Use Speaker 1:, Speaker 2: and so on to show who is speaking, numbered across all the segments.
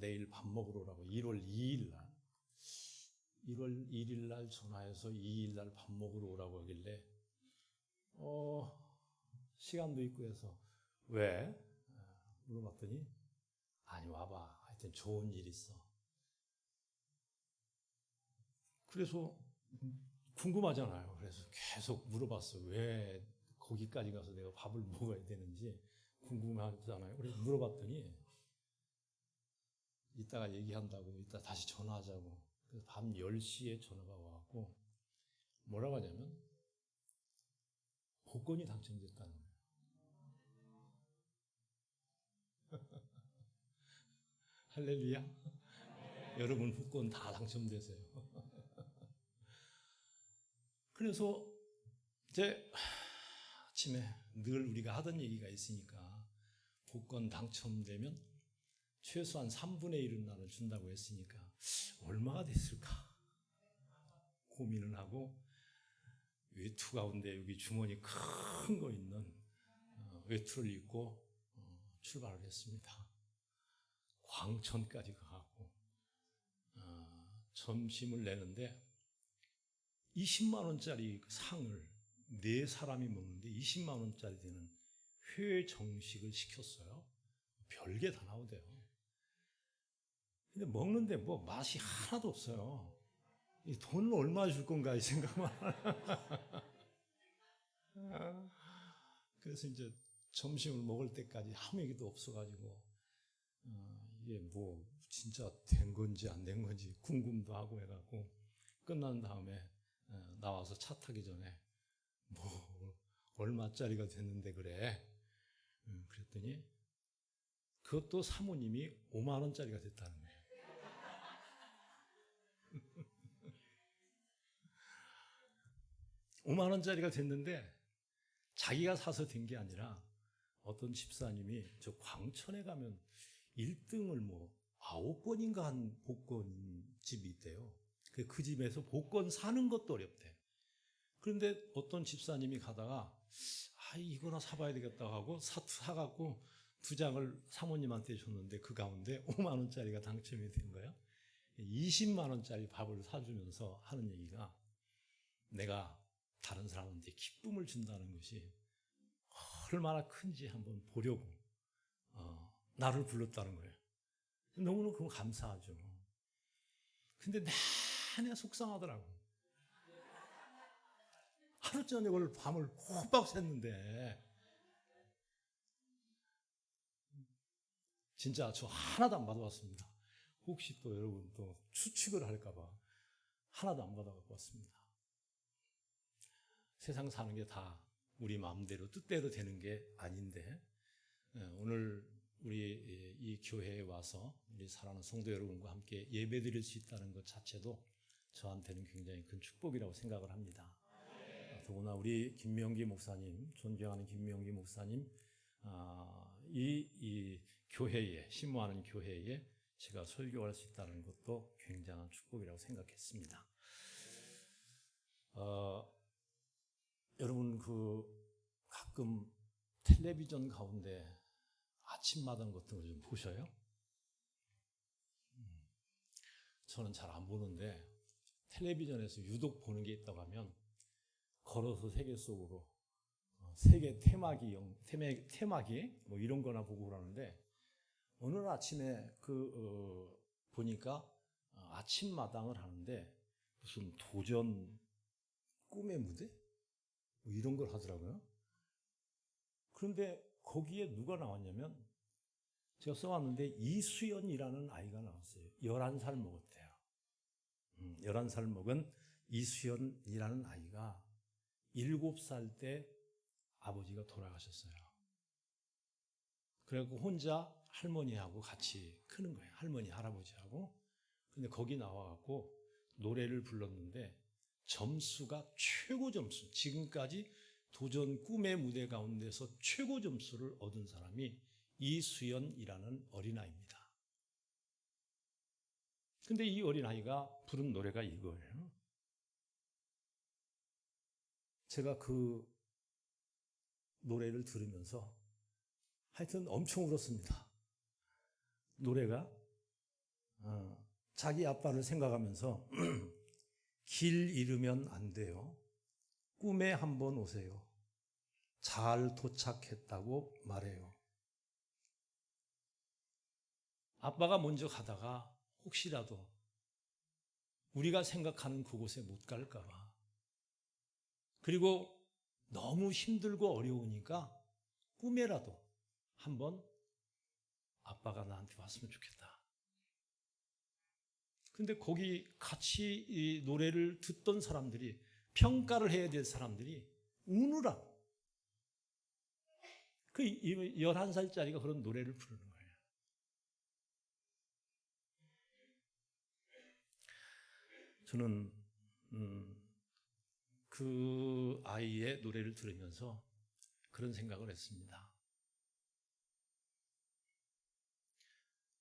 Speaker 1: 내일 밥 먹으러 오라고 1월 2일 날 1월 1일 날 전화해서 2일 날 밥 먹으러 오라고 하길래 시간도 있고 해서 왜? 물어봤더니 아니 와봐. 하여튼 좋은 일 있어. 그래서 궁금하잖아요. 그래서 계속 물어봤어. 왜 거기까지 가서 내가 밥을 먹어야 되는지 궁금하잖아요. 그래서 물어봤더니 이따가 얘기한다고, 이따 다시 전화하자고. 그래서 밤 10시에 전화가 와갖고 뭐라고 하냐면 복권이 당첨됐다는 거예요. 할렐루야. 여러분 복권 다 당첨되세요. 그래서 이제 아침에 늘 우리가 하던 얘기가 있으니까 복권 당첨되면 최소한 3분의 1은 나를 준다고 했으니까 얼마가 됐을까 고민을 하고 외투 가운데 여기 주머니 큰 거 있는 외투를 입고 출발을 했습니다. 광천까지 가고 점심을 내는데 20만 원짜리 상을 4사람이 먹는데 20만 원짜리 되는 회 정식을 시켰어요. 별게 다 나오대요. 근데 먹는데 뭐 맛이 하나도 없어요. 이 돈을 얼마 줄 건가 이 생각만. 그래서 이제 점심을 먹을 때까지 아무 얘기도 없어가지고 이게 뭐 진짜 된 건지 안 된 건지 궁금도 하고 해갖고 끝난 다음에 나와서 차 타기 전에 뭐 얼마짜리가 됐는데 그래. 그랬더니 그것도 사모님이 5만 원짜리가 됐다는 거예요. 5만 원짜리가 됐는데 자기가 사서 된 게 아니라 어떤 집사님이 저 광천에 가면 1등을 뭐 9번인가 한 복권집이 있대요. 그 집에서 복권 사는 것도 어렵대. 그런데 어떤 집사님이 가다가 이거나 사봐야 되겠다 하고 사갖고 2장을 사모님한테 줬는데 그 가운데 5만 원짜리가 당첨이 된 거예요. 20만 원짜리 밥을 사주면서 하는 얘기가 내가 다른 사람한테 기쁨을 준다는 것이 얼마나 큰지 한번 보려고 나를 불렀다는 거예요. 너무너무 그거 감사하죠. 근데 내내 속상하더라고. 하루 저녁을 밤을 호박 샜는데 진짜 저 하나도 안 받아왔습니다. 혹시 또 여러분 또 추측을 할까봐 하나도 안 받아갖고 왔습니다. 세상 사는 게 다 우리 마음대로 뜻대로 되는 게 아닌데 오늘 우리 이 교회에 와서 우리 사랑하는 성도 여러분과 함께 예배드릴 수 있다는 것 자체도 저한테는 굉장히 큰 축복이라고 생각을 합니다. 더구나 우리 김명기 목사님, 존경하는 김명기 목사님 이 교회에 신모하는 교회에 제가 설교할 수 있다는 것도 굉장한 축복이라고 생각했습니다. 여러분 가끔 텔레비전 가운데 아침마당 같은 거 좀 보셔요? 저는 잘 안 보는데 텔레비전에서 유독 보는 게 있다고 하면 걸어서 세계 속으로 세계 테마기 뭐 이런 거나 보고 그러는데 오늘 아침에 보니까 아침마당을 하는데 무슨 도전 꿈의 무대? 뭐 이런 걸 하더라고요. 그런데 거기에 누가 나왔냐면 제가 써왔는데 이수연이라는 아이가 나왔어요. 11살 먹었대요. 11살 먹은 이수연이라는 아이가 7살 때 아버지가 돌아가셨어요. 그래갖고 혼자 할머니하고 같이 크는 거예요. 할머니, 할아버지하고. 근데 거기 나와갖고 노래를 불렀는데 점수가 최고 점수, 지금까지 도전 꿈의 무대 가운데서 최고 점수를 얻은 사람이 이수연이라는 어린아이입니다. 근데 이 어린아이가 부른 노래가 이거예요. 제가 그 노래를 들으면서 하여튼 엄청 울었습니다. 노래가 자기 아빠를 생각하면서 길 잃으면 안 돼요. 꿈에 한번 오세요. 잘 도착했다고 말해요. 아빠가 먼저 가다가 혹시라도 우리가 생각하는 그곳에 못 갈까 봐. 그리고 너무 힘들고 어려우니까 꿈에라도 한번 아빠가 나한테 왔으면 좋겠다. 근데 거기 같이 이 노래를 듣던 사람들이, 평가를 해야 될 사람들이 우느라고 그 11살짜리가 그런 노래를 부르는 거예요. 저는 그 아이의 노래를 들으면서 그런 생각을 했습니다.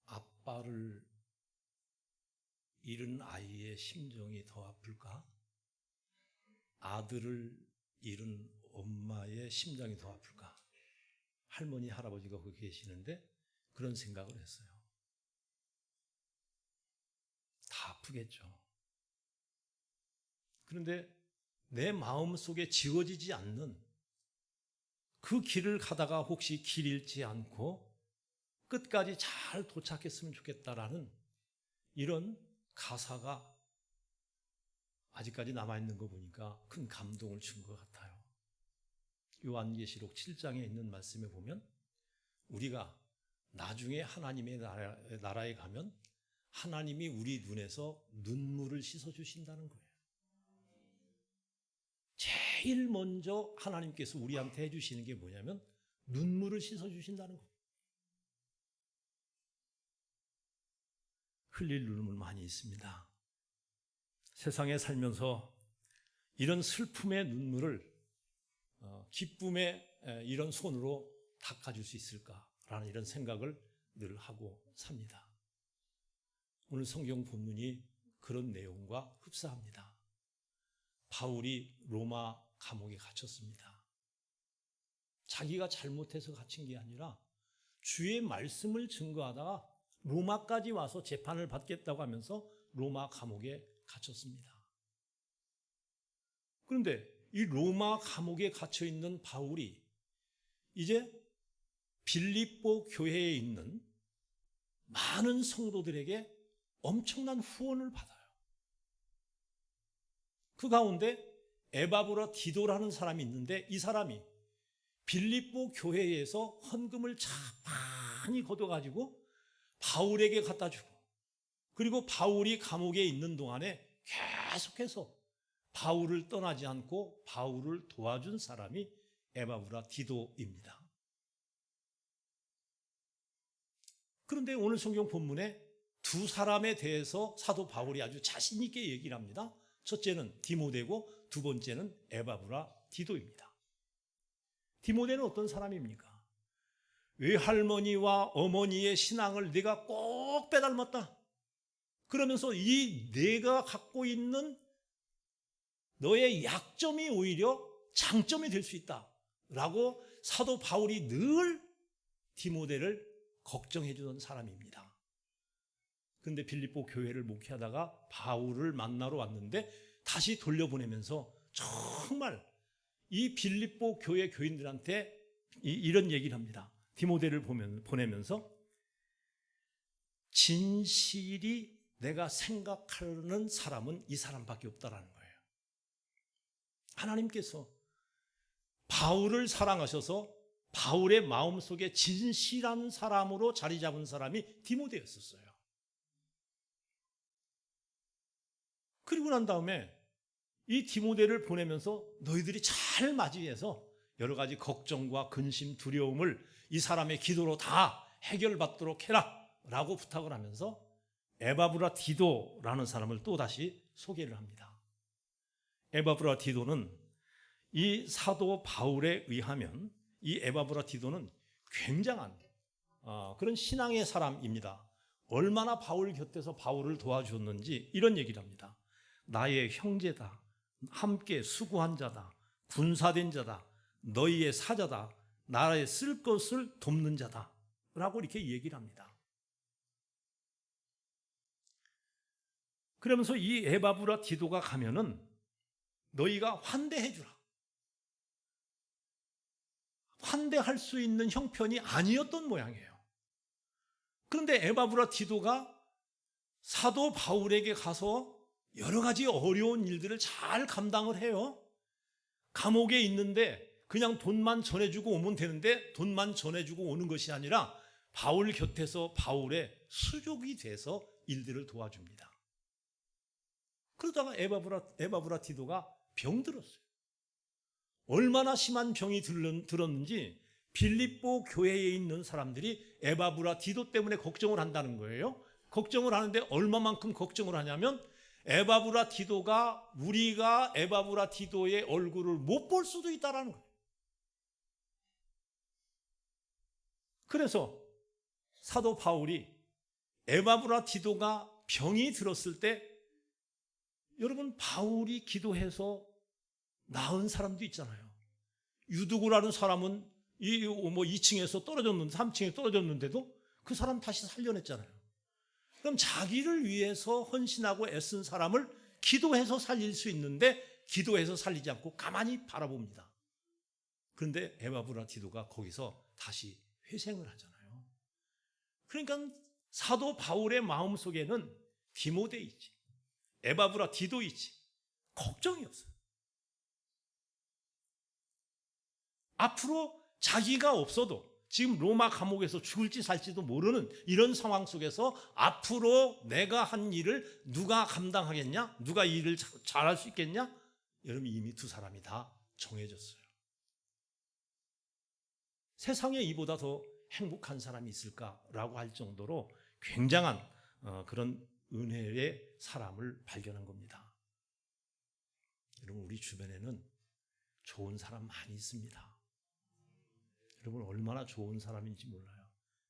Speaker 1: 아빠를 잃은 아이의 심정이 더 아플까? 아들을 잃은 엄마의 심장이 더 아플까? 할머니, 할아버지가 거기 계시는데 그런 생각을 했어요. 다 아프겠죠. 그런데 내 마음속에 지워지지 않는 그 길을 가다가 혹시 길 잃지 않고 끝까지 잘 도착했으면 좋겠다라는 이런 가사가 아직까지 남아있는 거 보니까 큰 감동을 준 것 같아요. 요한계시록 7장에 있는 말씀에 보면 우리가 나중에 하나님의 나라에 가면 하나님이 우리 눈에서 눈물을 씻어주신다는 거예요. 제일 먼저 하나님께서 우리한테 해주시는 게 뭐냐면 눈물을 씻어주신다는 거예요. 흘릴 눈물 많이 있습니다. 세상에 살면서 이런 슬픔의 눈물을 기쁨의 이런 손으로 닦아줄 수 있을까라는 이런 생각을 늘 하고 삽니다. 오늘 성경 본문이 그런 내용과 흡사합니다. 바울이 로마 감옥에 갇혔습니다. 자기가 잘못해서 갇힌 게 아니라 주의 말씀을 증거하다가 로마까지 와서 재판을 받겠다고 하면서 로마 감옥에 갇혔습니다. 그런데 이 로마 감옥에 갇혀 있는 바울이 이제 빌립보 교회에 있는 많은 성도들에게 엄청난 후원을 받아요. 그 가운데 에바브라 디도라는 사람이 있는데 이 사람이 빌립보 교회에서 헌금을 참 많이 걷어가지고 바울에게 갖다 주고, 그리고 바울이 감옥에 있는 동안에 계속해서 바울을 떠나지 않고 바울을 도와준 사람이 에바브라 디도입니다. 그런데 오늘 성경 본문에 두 사람에 대해서 사도 바울이 아주 자신 있게 얘기를 합니다. 첫째는 디모데고 두 번째는 에바브라 디도입니다. 디모데는 어떤 사람입니까? 외할머니와 어머니의 신앙을 내가 꼭 빼닮았다. 그러면서 이 내가 갖고 있는 너의 약점이 오히려 장점이 될 수 있다 라고 사도 바울이 늘 디모데를 걱정해 주던 사람입니다. 그런데 빌립보 교회를 목회하다가 바울을 만나러 왔는데 다시 돌려보내면서 정말 이 빌립보 교회 교인들한테 이런 얘기를 합니다. 디모데를 보내면서 진실이 내가 생각하는 사람은 이 사람밖에 없다라는 거예요. 하나님께서 바울을 사랑하셔서 바울의 마음속에 진실한 사람으로 자리 잡은 사람이 디모데였었어요. 그리고 난 다음에 이 디모데를 보내면서 너희들이 잘 맞이해서 여러 가지 걱정과 근심, 두려움을 이 사람의 기도로 다 해결받도록 해라 라고 부탁을 하면서 에바브라 디도라는 사람을 또다시 소개를 합니다. 에바브라 디도는 이 사도 바울에 의하면 이 에바브라 디도는 굉장한 그런 신앙의 사람입니다. 얼마나 바울 곁에서 바울을 도와주었는지 이런 얘기를 합니다. 나의 형제다, 함께 수고한 자다, 군사된 자다, 너희의 사자다, 나라에 쓸 것을 돕는 자다 라고 이렇게 얘기를 합니다. 그러면서 이 에바브라 디도가 가면은 너희가 환대해 주라. 환대할 수 있는 형편이 아니었던 모양이에요. 그런데 에바브라 디도가 사도 바울에게 가서 여러 가지 어려운 일들을 잘 감당을 해요. 감옥에 있는데 그냥 돈만 전해주고 오면 되는데 돈만 전해주고 오는 것이 아니라 바울 곁에서 바울의 수족이 돼서 일들을 도와줍니다. 그러다가 에바브라 디도가 병들었어요. 얼마나 심한 병이 들었는지 빌립보 교회에 있는 사람들이 에바브라 디도 때문에 걱정을 한다는 거예요. 걱정을 하는데 얼마만큼 걱정을 하냐면 에바브라 디도가 우리가 에바브라 디도의 얼굴을 못 볼 수도 있다라는 거예요. 그래서 사도 바울이 에바브라 디도가 병이 들었을 때 여러분 바울이 기도해서 나은 사람도 있잖아요. 유두고라는 사람은 2층에서 떨어졌는데 3층에 떨어졌는데도 그 사람 다시 살려냈잖아요. 그럼 자기를 위해서 헌신하고 애쓴 사람을 기도해서 살릴 수 있는데 기도해서 살리지 않고 가만히 바라봅니다. 그런데 에바브라 디도가 거기서 다시 회생을 하잖아요. 그러니까 사도 바울의 마음속에는 디모데 있지, 에바브라 디도 있지, 걱정이 없어요. 앞으로 자기가 없어도 지금 로마 감옥에서 죽을지 살지도 모르는 이런 상황 속에서 앞으로 내가 한 일을 누가 감당하겠냐? 누가 이 일을 잘할 수 있겠냐? 여러분 이미 두 사람이 다 정해졌어요. 세상에 이보다 더 행복한 사람이 있을까라고 할 정도로 굉장한 그런 은혜의 사람을 발견한 겁니다. 여러분 우리 주변에는 좋은 사람 많이 있습니다. 여러분 얼마나 좋은 사람인지 몰라요.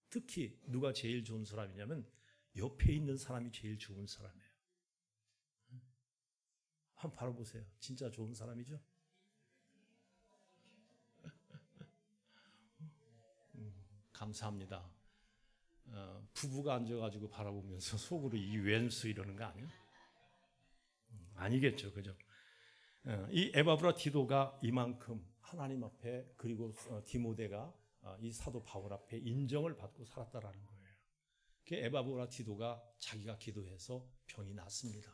Speaker 1: 특히 누가 제일 좋은 사람이냐면 옆에 있는 사람이 제일 좋은 사람이에요. 한번 바라보세요. 진짜 좋은 사람이죠? 감사합니다. 부부가 앉아가지고 바라보면서 속으로 이 왼수 이러는 거 아니에요? 아니겠죠, 그죠? 이 에바브라 디도가 이만큼 하나님 앞에 그리고 디모데가 이 사도 바울 앞에 인정을 받고 살았다라는 거예요. 그 에바브라 디도가 자기가 기도해서 병이 났습니다.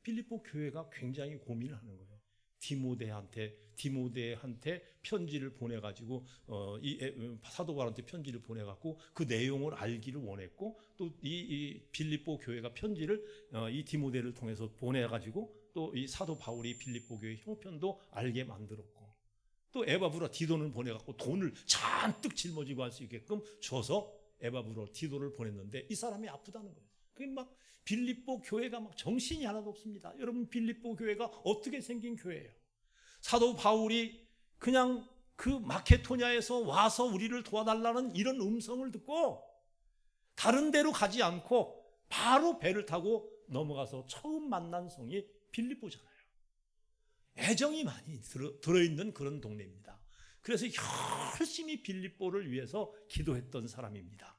Speaker 1: 빌립보 교회가 굉장히 고민을 하는 거예요. 디모데한테 편지를 보내가지고 이 사도 바울한테 편지를 보내갖고 그 내용을 알기를 원했고 또 이 빌립보 교회가 편지를 이 디모데를 통해서 보내가지고 또 이 사도 바울이 빌립보 교회 형편도 알게 만들었고 또 에바브라 디도는 보내갖고 돈을 잔뜩 짊어지고 할 수 있게끔 줘서 에바브라 디도를 보냈는데 이 사람이 아프다는 거예요. 그게 막 빌립보 교회가 막 정신이 하나도 없습니다. 여러분 빌립보 교회가 어떻게 생긴 교회예요? 사도 바울이 그냥 그 마케도냐에서 와서 우리를 도와달라는 이런 음성을 듣고 다른 데로 가지 않고 바로 배를 타고 넘어가서 처음 만난 성이 빌립보잖아요. 애정이 많이 들어있는 그런 동네입니다. 그래서 열심히 빌립보를 위해서 기도했던 사람입니다.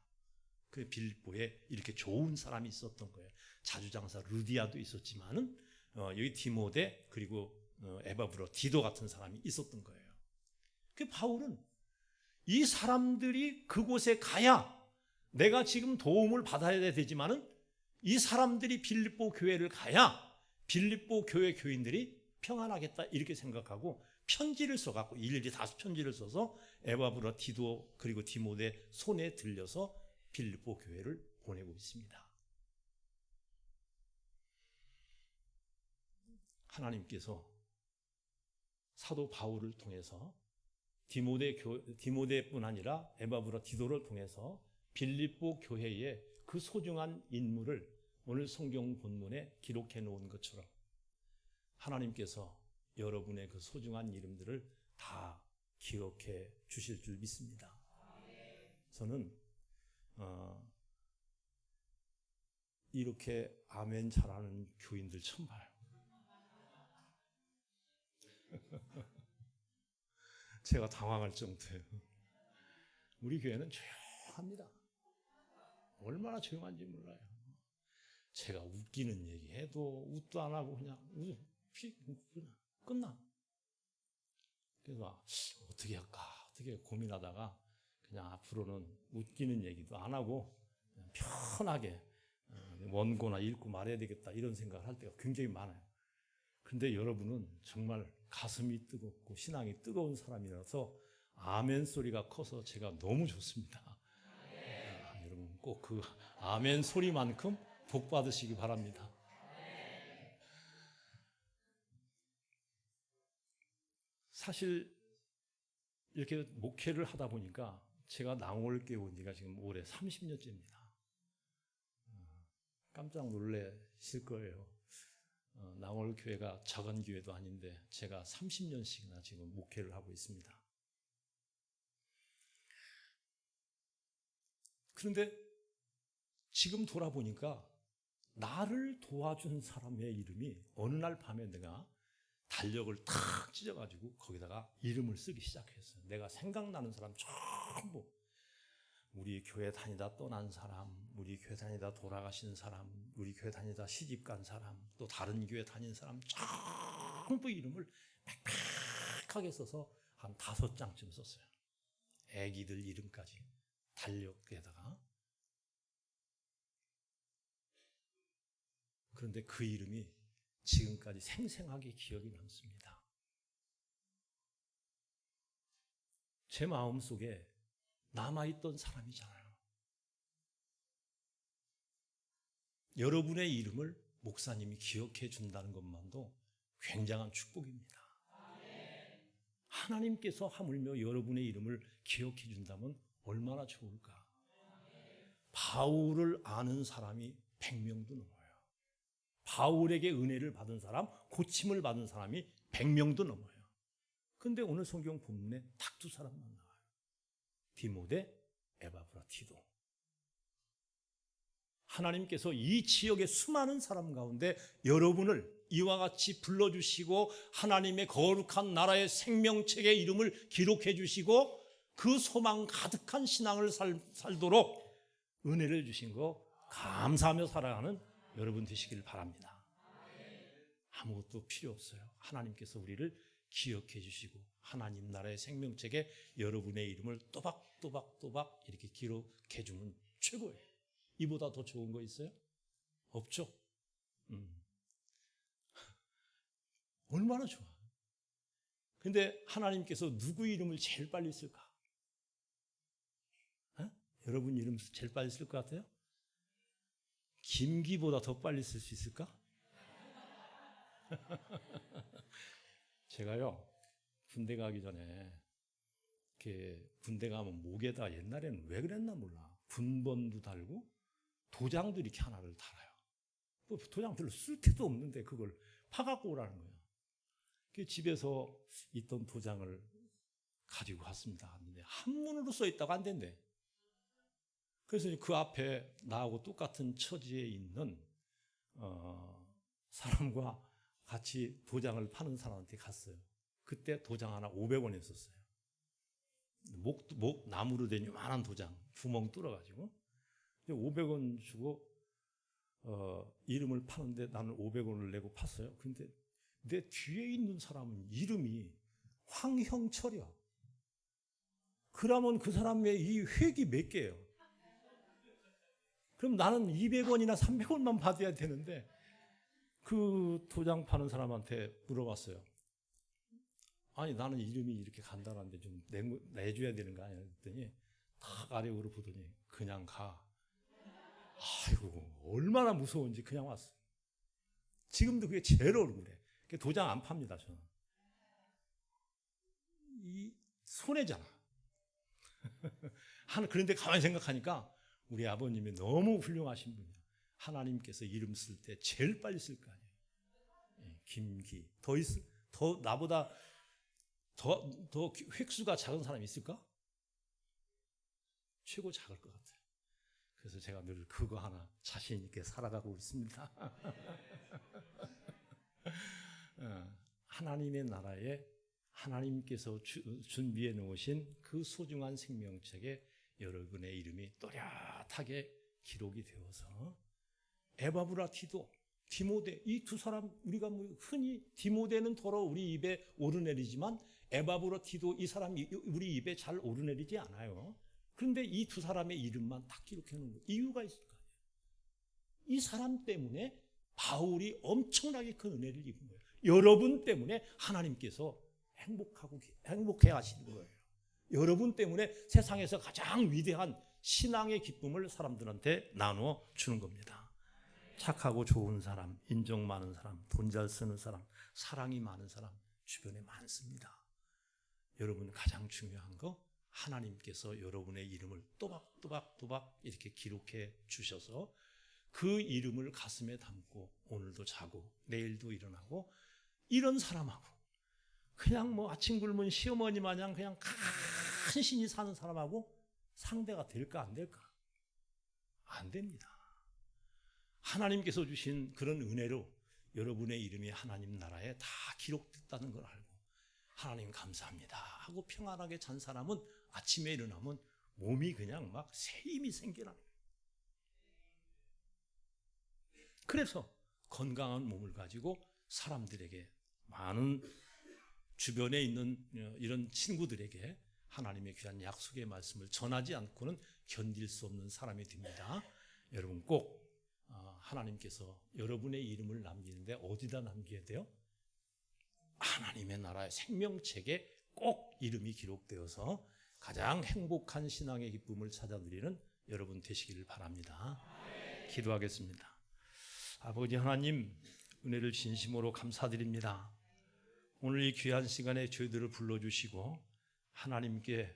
Speaker 1: 그 빌립보에 이렇게 좋은 사람이 있었던 거예요. 자주장사 루디아도 있었지만은 여기 디모데 그리고 에바브라 디도 같은 사람이 있었던 거예요. 그 바울은 이 사람들이 그곳에 가야 내가 지금 도움을 받아야 되지만은 이 사람들이 빌립보 교회를 가야 빌립보 교회 교인들이 평안하겠다 이렇게 생각하고 편지를 써갖고 일일이 다섯 편지를 써서 에바브라 디도 그리고 디모데 손에 들려서 빌립보 교회를 보내고 있습니다. 하나님께서 사도 바울을 통해서 디모데뿐 아니라 에바브라 디도를 통해서 빌립보 교회의 그 소중한 인물을 오늘 성경 본문에 기록해 놓은 것처럼 하나님께서 여러분의 그 소중한 이름들을 다 기억해 주실 줄 믿습니다. 저는 이렇게 아멘 잘하는 교인들 처음 봐요. 제가 당황할 정도예요. 우리 교회는 조용합니다. 얼마나 조용한지 몰라요. 제가 웃기는 얘기해도 웃도 안 하고 그냥 끝나. 그래서 어떻게 할까 어떻게 고민하다가 그냥 앞으로는 웃기는 얘기도 안 하고 그냥 편하게 원고나 읽고 말해야 되겠다 이런 생각을 할 때가 굉장히 많아요. 그런데 여러분은 정말 가슴이 뜨겁고 신앙이 뜨거운 사람이라서 아멘 소리가 커서 제가 너무 좋습니다. 여러분 꼭 그 아멘 소리만큼 복 받으시기 바랍니다. 사실 이렇게 목회를 하다 보니까 제가 낭월교회 온 지가 지금 올해 30년째입니다. 깜짝 놀라실 거예요. 낭월교회가 작은 교회도 아닌데 제가 30년씩이나 지금 목회를 하고 있습니다. 그런데 지금 돌아보니까 나를 도와준 사람의 이름이 어느 날 밤에 내가 달력을 탁 찢어가지고 거기다가 이름을 쓰기 시작했어요. 내가 생각나는 사람 전부, 우리 교회 다니다 떠난 사람, 우리 교회 다니다 돌아가신 사람, 우리 교회 다니다 시집간 사람, 또 다른 교회 다닌 사람 전부 이름을 빽빽하게 써서 한 5장쯤 썼어요. 애기들 이름까지 달력에다가. 그런데 그 이름이 지금까지 생생하게 기억이 남습니다. 제 마음속에 남아있던 사람이잖아요. 여러분의 이름을 목사님이 기억해 준다는 것만도 굉장한 축복입니다. 하나님께서 하물며 여러분의 이름을 기억해 준다면 얼마나 좋을까. 바울을 아는 사람이 100명도 넘어요. 바울에게 은혜를 받은 사람, 고침을 받은 사람이 100명도 넘어요. 그런데 오늘 성경 본문에 딱 2사람만 나와요. 디모데, 에바브라티도. 하나님께서 이 지역의 수많은 사람 가운데 여러분을 이와 같이 불러주시고 하나님의 거룩한 나라의 생명책의 이름을 기록해 주시고 그 소망 가득한 신앙을 살도록 은혜를 주신 거 감사하며 살아가는 여러분 되시길 바랍니다. 아무것도 필요 없어요. 하나님께서 우리를 기억해 주시고 하나님 나라의 생명책에 여러분의 이름을 또박또박 이렇게 기록해 주면 최고예요. 이보다 더 좋은 거 있어요? 없죠? 얼마나 좋아. 근데 하나님께서 누구 이름을 제일 빨리 쓸까? 여러분 이름 제일 빨리 쓸 것 같아요? 김기보다 더 빨리 쓸 수 있을까? 제가요 군대 가기 전에 이렇게 군대 가면 목에다 옛날에는 왜 그랬나 몰라 군번도 달고 도장도 이렇게 하나를 달아요. 뭐 도장 별로 쓸데도 없는데 그걸 파갖고 오라는 거예요. 집에서 있던 도장을 가지고 갔습니다. 근데 한문으로 써 있다고 안 된대. 그래서 그 앞에 나하고 똑같은 처지에 있는 사람과 같이 도장을 파는 사람한테 갔어요. 그때 도장 하나 500원이었어요. 나무로 된 요만한 도장 구멍 뚫어가지고 500원 주고 이름을 파는데 나는 500원을 내고 팠어요. 근데 내 뒤에 있는 사람은 이름이 황형철이야. 그러면 그 사람의 이 획이 몇 개예요? 그럼 나는 200원이나 300원만 받아야 되는데 그 도장 파는 사람한테 물어봤어요. 아니 나는 이름이 이렇게 간단한데 좀 내줘야 되는 거 아니야? 그랬더니 탁 아래로 보더니 그냥 가. 아이고 얼마나 무서운지 그냥 왔어. 지금도 그게 제일 억울해. 도장 안 팝니다 저는. 이 손해잖아. 그런데 가만히 생각하니까 우리 아버님이 너무 훌륭하신 분이야. 하나님께서 이름 쓸 때 제일 빨리 쓸 거 아니에요. 김기. 더 나보다 더 획수가 작은 사람이 있을까? 최고 작을 것 같아요. 그래서 제가 늘 그거 하나 자신 있게 살아가고 있습니다. 하나님의 나라에 하나님께서 준비해 놓으신 그 소중한 생명책에 여러분의 이름이 또렷하게 기록이 되어서 에바브라 디도, 디모데, 이 두 사람 우리가 뭐 흔히 디모데는 더러 우리 입에 오르내리지만 에바브라 디도 이 사람이 우리 입에 잘 오르내리지 않아요. 그런데 이 두 사람의 이름만 딱 기록해 놓은 거예요. 이유가 있을 거 아니에요. 이 사람 때문에 바울이 엄청나게 큰 은혜를 입은 거예요. 여러분 때문에 하나님께서 행복해 하시는 거예요. 여러분 때문에 세상에서 가장 위대한 신앙의 기쁨을 사람들한테 나누어 주는 겁니다. 착하고 좋은 사람, 인정 많은 사람, 돈 잘 쓰는 사람, 사랑이 많은 사람 주변에 많습니다. 여러분 가장 중요한 거, 하나님께서 여러분의 이름을 또박또박 이렇게 기록해 주셔서 그 이름을 가슴에 담고 오늘도 자고 내일도 일어나고, 이런 사람하고 그냥 뭐 아침 굶은 시어머니 마냥 그냥 간신히 사는 사람하고 상대가 될까 안 될까? 안 됩니다. 하나님께서 주신 그런 은혜로 여러분의 이름이 하나님 나라에 다 기록됐다는 걸 알고 하나님 감사합니다 하고 평안하게 잔 사람은 아침에 일어나면 몸이 그냥 막 새 힘이 생기라는 거예요. 그래서 건강한 몸을 가지고 사람들에게, 많은 주변에 있는 이런 친구들에게 하나님의 귀한 약속의 말씀을 전하지 않고는 견딜 수 없는 사람이 됩니다. 여러분 꼭 하나님께서 여러분의 이름을 남기는데 어디다 남겨야 돼요? 하나님의 나라의 생명책에 꼭 이름이 기록되어서 가장 행복한 신앙의 기쁨을 찾아드리는 여러분 되시기를 바랍니다. 기도하겠습니다. 아버지 하나님, 은혜를 진심으로 감사드립니다. 오늘 이 귀한 시간에 저희들을 불러주시고 하나님께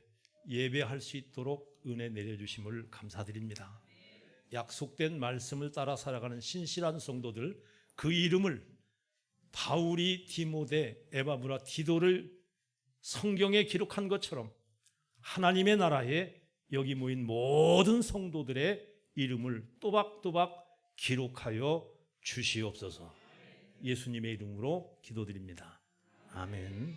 Speaker 1: 예배할 수 있도록 은혜 내려주심을 감사드립니다. 약속된 말씀을 따라 살아가는 신실한 성도들, 그 이름을 바울이 디모데, 에바브라 디도를 성경에 기록한 것처럼 하나님의 나라에 여기 모인 모든 성도들의 이름을 또박또박 기록하여 주시옵소서. 예수님의 이름으로 기도드립니다. 아멘.